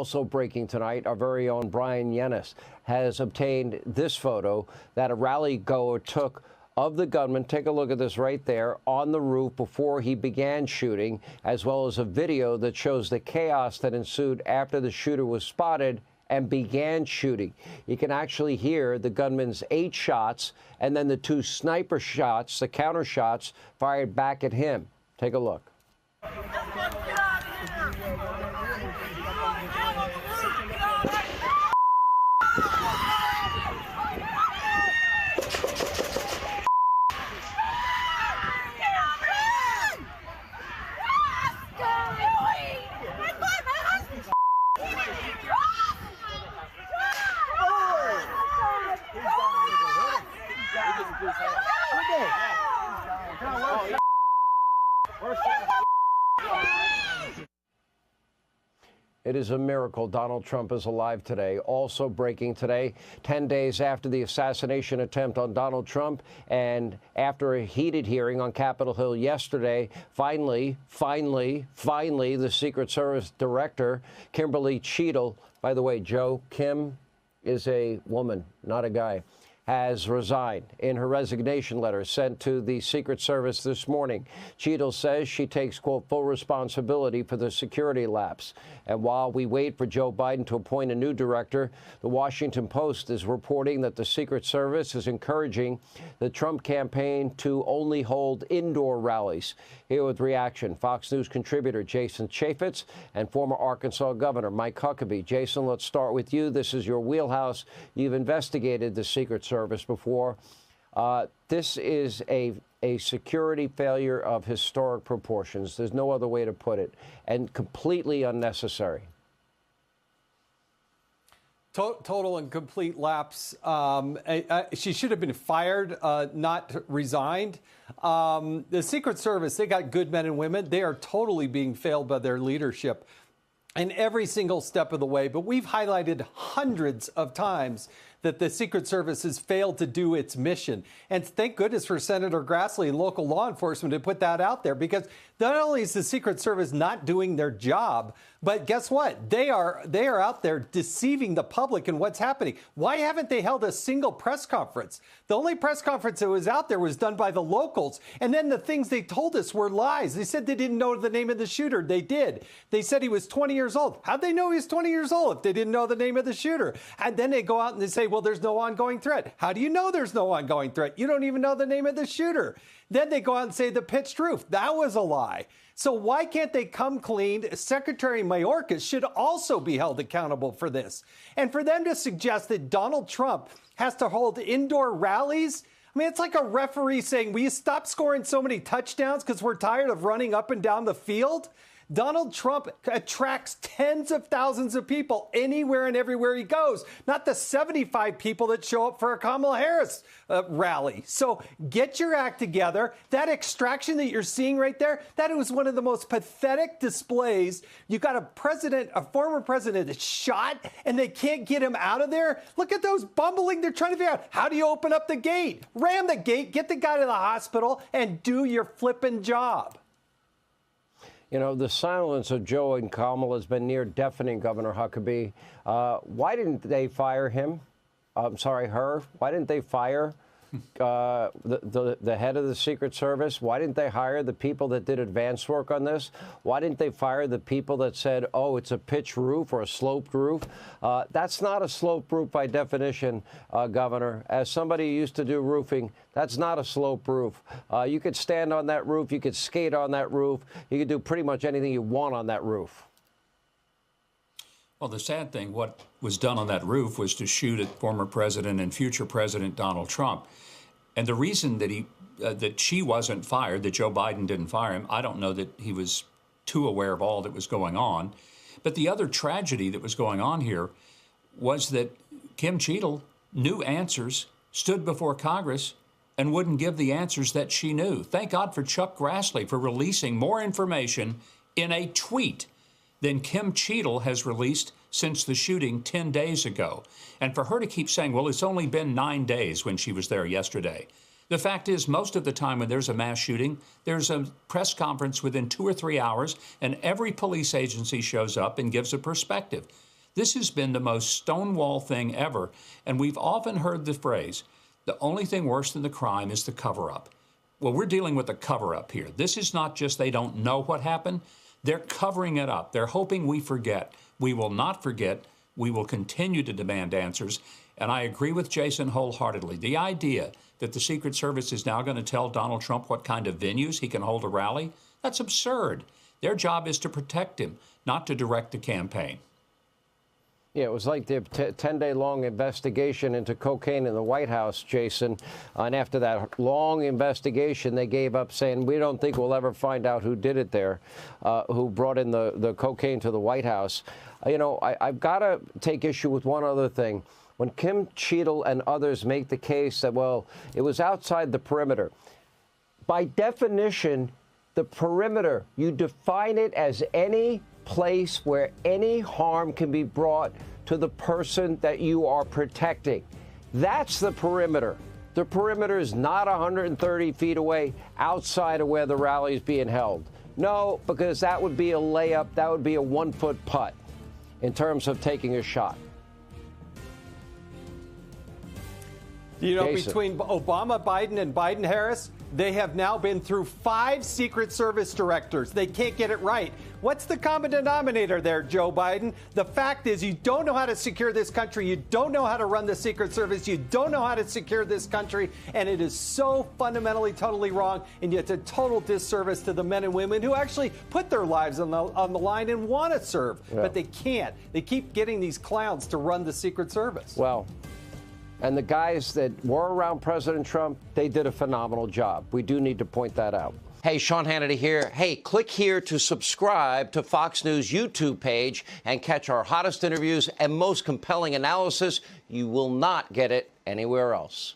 Also breaking tonight, our very own Brian Yennis has obtained this photo that a rally goer took of the gunman. Take a look at this right there on the roof before he began shooting, as well as a video that shows the chaos that ensued after the shooter was spotted and began shooting. You can actually hear the gunman's 8 shots and then the 2 sniper shots, the counter shots, fired back at him. Take a look. It is a miracle Donald Trump is alive today. Also breaking today, 10 days after the assassination attempt on Donald Trump and after a heated hearing on Capitol Hill yesterday, finally, the Secret Service Director, Kimberly Cheadle, by the way, Joe, Kim is a woman, not a guy, has resigned. In her resignation letter sent to the Secret Service this morning, Cheadle says she takes, quote, full responsibility for the security lapse. And while we wait for Joe Biden to appoint a new director, the Washington Post is reporting that the Secret Service is encouraging the Trump campaign to only hold indoor rallies. Here with reaction, Fox News contributor Jason Chaffetz and former Arkansas Governor Mike Huckabee. Jason, let's start with you. This is your wheelhouse. You've investigated the Secret Service before. This is a security failure of historic proportions. There's no other way to put it, and completely unnecessary. Total and complete lapse. She should have been fired, not resigned. The Secret Service, they got good men and women. They are totally being failed by their leadership in every single step of the way. But we've highlighted hundreds of times that the Secret Service has failed to do its mission. And thank goodness for Senator Grassley and local law enforcement to put that out there, because not only is the Secret Service not doing their job, but guess what? They are out there deceiving the public in what's happening. Why haven't they held a single press conference? The only press conference that was out there was done by the locals. And then the things they told us were lies. They said they didn't know the name of the shooter. They did. They said he was 20 years old. How'd they know he was 20 years old if they didn't know the name of the shooter? And then they go out and they say, well, there's no ongoing threat. How do you know there's no ongoing threat? You don't even know the name of the shooter. Then they go out and say the pitched roof. That was a lie. So why can't they come clean? Secretary Mayorkas should also be held accountable for this. And for them to suggest that Donald Trump has to hold indoor rallies, I mean, it's like a referee saying, will you stop scoring so many touchdowns because we're tired of running up and down the field? Donald Trump attracts tens of thousands of people anywhere and everywhere he goes, not the 75 people that show up for a Kamala Harris rally. So get your act together. That extraction that you're seeing right there, that was one of the most pathetic displays. You got a former president that's shot, and they can't get him out of there. Look at those bumbling. They're trying to figure out, how do you open up the gate? Ram the gate, get the guy to the hospital, and do your flipping job. You know, the silence of Joe and Kamala has been near deafening, Governor Huckabee. Why didn't they fire him? I'm sorry, her. Why didn't they fire the head of the Secret Service? Why didn't they hire the people that did advance work on this? Why didn't they fire the people that said, oh, it's a pitched roof or a sloped roof? That's not a sloped roof by definition, Governor. As somebody who used to do roofing, that's not a sloped roof. You could stand on that roof. You could skate on that roof. You could do pretty much anything you want on that roof. Well, the sad thing, what was done on that roof was to shoot at former President and future President Donald Trump. And the reason that that she wasn't fired, that Joe Biden didn't fire him, I don't know that he was too aware of all that was going on. But the other tragedy that was going on here was that Kim Cheadle knew answers, stood before Congress, and wouldn't give the answers that she knew. Thank God for Chuck Grassley for releasing more information in a tweet than Kim Cheadle has released since the shooting 10 days ago. And for her to keep saying, well, it's only been 9 days when she was there yesterday. The fact is, most of the time when there's a mass shooting, there's a press conference within 2 or 3 hours, and every police agency shows up and gives a perspective. This has been the most Stonewall thing ever. And we've often heard the phrase, the only thing worse than the crime is the cover-up. Well, we're dealing with a cover-up here. This is not just they don't know what happened. They're covering it up. They're hoping we forget. We will not forget. We will continue to demand answers. And I agree with Jason wholeheartedly. The idea that the Secret Service is now going to tell Donald Trump what kind of venues he can hold a rally, that's absurd. Their job is to protect him, not to direct the campaign. Yeah, it was like the 10-day-long investigation into cocaine in the White House, Jason. And after that long investigation, they gave up saying, we don't think we'll ever find out who did it there, who brought in the cocaine to the White House. You know, I've got to take issue with one other thing. When Kim Cheadle and others make the case that, well, it was outside the perimeter, by definition, the perimeter, you define it as any place where any harm can be brought to the person that you are protecting. That's the perimeter. The perimeter is not 130 feet away outside of where the rally is being held. No, because that would be a layup. That would be a 1-foot putt in terms of taking a shot. You know, Jason. Between Obama, Biden, and Biden-Harris, they have now been through 5 Secret Service directors. They can't get it right. What's the common denominator there, Joe Biden? The fact is you don't know how to secure this country. You don't know how to run the Secret Service. You don't know how to secure this country. And it is so fundamentally, totally wrong. And yet it's a total disservice to the men and women who actually put their lives on the line and want to serve. Yeah. But they can't. They keep getting these clowns to run the Secret Service. Well, and the guys that were around President Trump, they did a phenomenal job. We do need to point that out. Hey, Sean Hannity here. Hey, click here to subscribe to Fox News YouTube page and catch our hottest interviews and most compelling analysis. You will not get it anywhere else.